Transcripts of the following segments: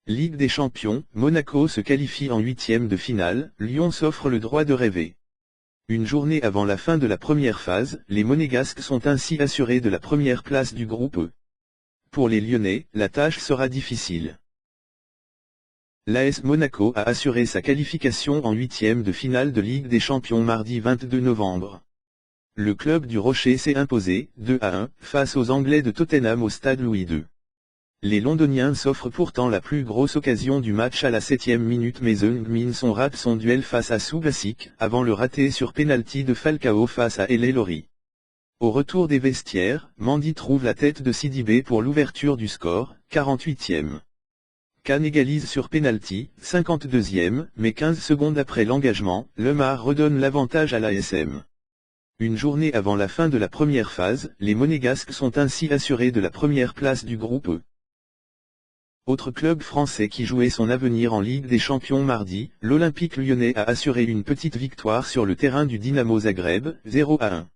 Ligue des Champions, Monaco se qualifie en huitième de finale, Lyon s'offre le droit de rêver. Une journée avant la fin de la première phase, les Monégasques sont ainsi assurés de la première place du groupe E. Pour les Lyonnais, la tâche sera difficile. L'AS Monaco a assuré sa qualification en huitième de finale de Ligue des Champions mardi 22 novembre. Le club du Rocher s'est imposé, 2-1, face aux Anglais de Tottenham au stade Louis II. Les Londoniens s'offrent pourtant la plus grosse occasion du match à la 7e minute, mais Heung-min Son rate son duel face à Subasic, avant le raté sur pénalty de Falcao face à El Elori. Au retour des vestiaires, Mendy trouve la tête de Sidibé pour l'ouverture du score, 48e. Kane égalise sur pénalty, 52e, mais 15 secondes après l'engagement, Lemar redonne l'avantage à l'ASM. Une journée avant la fin de la première phase, les Monégasques sont ainsi assurés de la première place du groupe E. Autre club français qui jouait son avenir en Ligue des Champions mardi, l'Olympique lyonnais a assuré une petite victoire sur le terrain du Dynamo Zagreb, 0-1.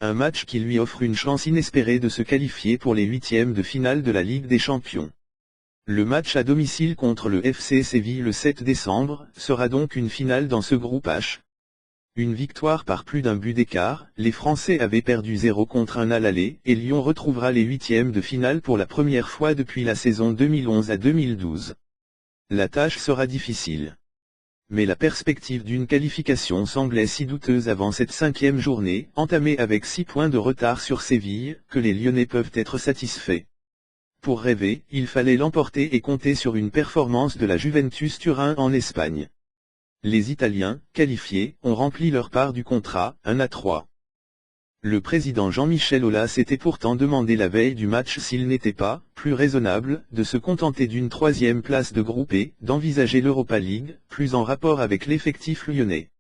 Un match qui lui offre une chance inespérée de se qualifier pour les huitièmes de finale de la Ligue des Champions. Le match à domicile contre le FC Séville le 7 décembre, sera donc une finale dans ce groupe H. Une victoire par plus d'un but d'écart, les Français avaient perdu 0-1 à l'aller, et Lyon retrouvera les huitièmes de finale pour la première fois depuis la saison 2011 à 2012. La tâche sera difficile. Mais la perspective d'une qualification semblait si douteuse avant cette cinquième journée, entamée avec 6 points de retard sur Séville, que les Lyonnais peuvent être satisfaits. Pour rêver, il fallait l'emporter et compter sur une performance de la Juventus Turin en Espagne. Les Italiens, qualifiés, ont rempli leur part du contrat, 1-3. Le président Jean-Michel Aulas s'était pourtant demandé la veille du match s'il n'était pas plus raisonnable de se contenter d'une troisième place de groupe et d'envisager l'Europa League, plus en rapport avec l'effectif lyonnais.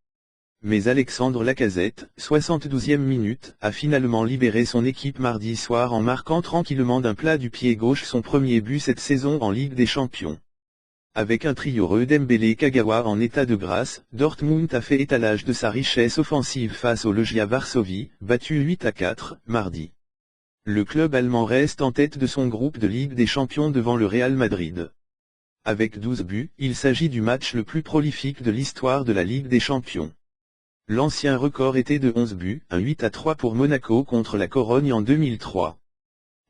Mais Alexandre Lacazette, 72e minute, a finalement libéré son équipe mardi soir en marquant tranquillement d'un plat du pied gauche son premier but cette saison en Ligue des Champions. Avec un trio Dembélé et Kagawa en état de grâce, Dortmund a fait étalage de sa richesse offensive face au Legia Varsovie, battu 8-4, mardi. Le club allemand reste en tête de son groupe de Ligue des Champions devant le Real Madrid. Avec 12 buts, il s'agit du match le plus prolifique de l'histoire de la Ligue des Champions. L'ancien record était de 11 buts, un 8-3 pour Monaco contre la Corogne en 2003.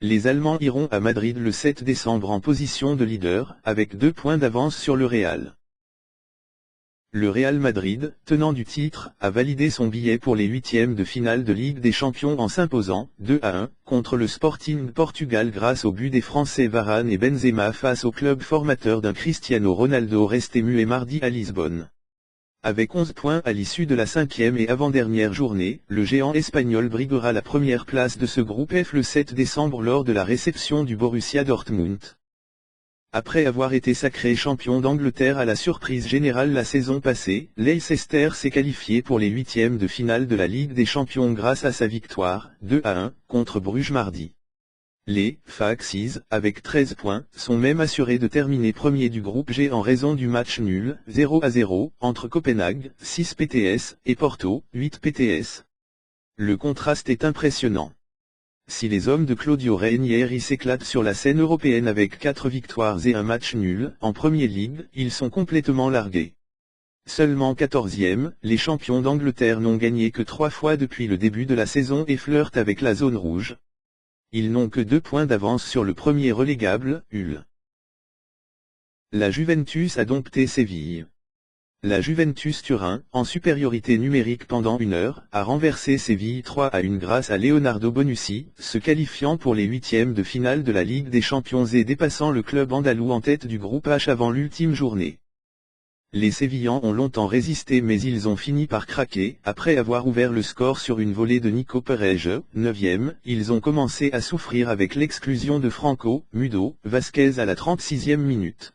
Les Allemands iront à Madrid le 7 décembre en position de leader, avec 2 points d'avance sur le Real. Le Real Madrid, tenant du titre, a validé son billet pour les huitièmes de finale de Ligue des Champions en s'imposant, 2-1, contre le Sporting Portugal grâce au but des Français Varane et Benzema face au club formateur d'un Cristiano Ronaldo resté muet mardi à Lisbonne. Avec 11 points à l'issue de la cinquième et avant-dernière journée, le géant espagnol briguera la première place de ce groupe F le 7 décembre lors de la réception du Borussia Dortmund. Après avoir été sacré champion d'Angleterre à la surprise générale la saison passée, Leicester s'est qualifié pour les huitièmes de finale de la Ligue des Champions grâce à sa victoire, 2-1, contre Bruges mardi. Les Foxes, avec 13 points, sont même assurés de terminer premier du groupe G en raison du match nul, 0-0, entre Copenhague, 6 PTS, et Porto, 8 PTS. Le contraste est impressionnant. Si les hommes de Claudio Ranieri s'éclatent sur la scène européenne avec 4 victoires et un match nul, en Premier League, ils sont complètement largués. Seulement 14e, les champions d'Angleterre n'ont gagné que 3 fois depuis le début de la saison et flirtent avec la zone rouge. Ils n'ont que 2 points d'avance sur le premier relégable, Hull. La Juventus a dompté Séville. La Juventus Turin, en supériorité numérique pendant 1 heure, a renversé Séville 3-1 grâce à Leonardo Bonucci, se qualifiant pour les huitièmes de finale de la Ligue des Champions et dépassant le club andalou en tête du groupe H avant l'ultime journée. Les Sévillans ont longtemps résisté mais ils ont fini par craquer, après avoir ouvert le score sur une volée de Nico Pereja, 9e, ils ont commencé à souffrir avec l'exclusion de Franco Mudo Vasquez à la 36e minute.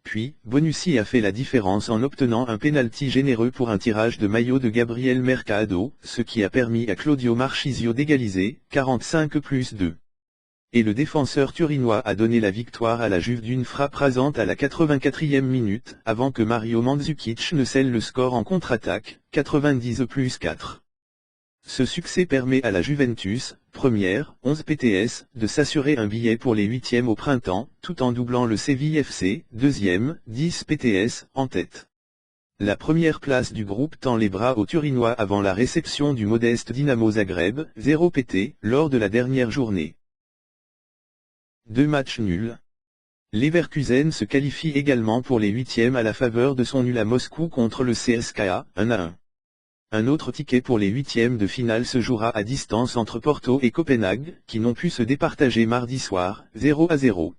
Puis, Bonucci a fait la différence en obtenant un pénalty généreux pour un tirage de maillot de Gabriel Mercado, ce qui a permis à Claudio Marchisio d'égaliser, 45+2. Et le défenseur turinois a donné la victoire à la Juve d'une frappe rasante à la 84e minute, avant que Mario Mandzukic ne scelle le score en contre-attaque, 90+4. Ce succès permet à la Juventus, première, 11 PTS, de s'assurer un billet pour les huitièmes au printemps, tout en doublant le Séville FC, deuxième, 10 PTS, en tête. La première place du groupe tend les bras aux Turinois avant la réception du modeste Dinamo Zagreb, 0 PT, lors de la dernière journée. 2 matchs nuls. Leverkusen se qualifie également pour les huitièmes à la faveur de son nul à Moscou contre le CSKA, 1-1. Un autre ticket pour les huitièmes de finale se jouera à distance entre Porto et Copenhague, qui n'ont pu se départager mardi soir, 0-0.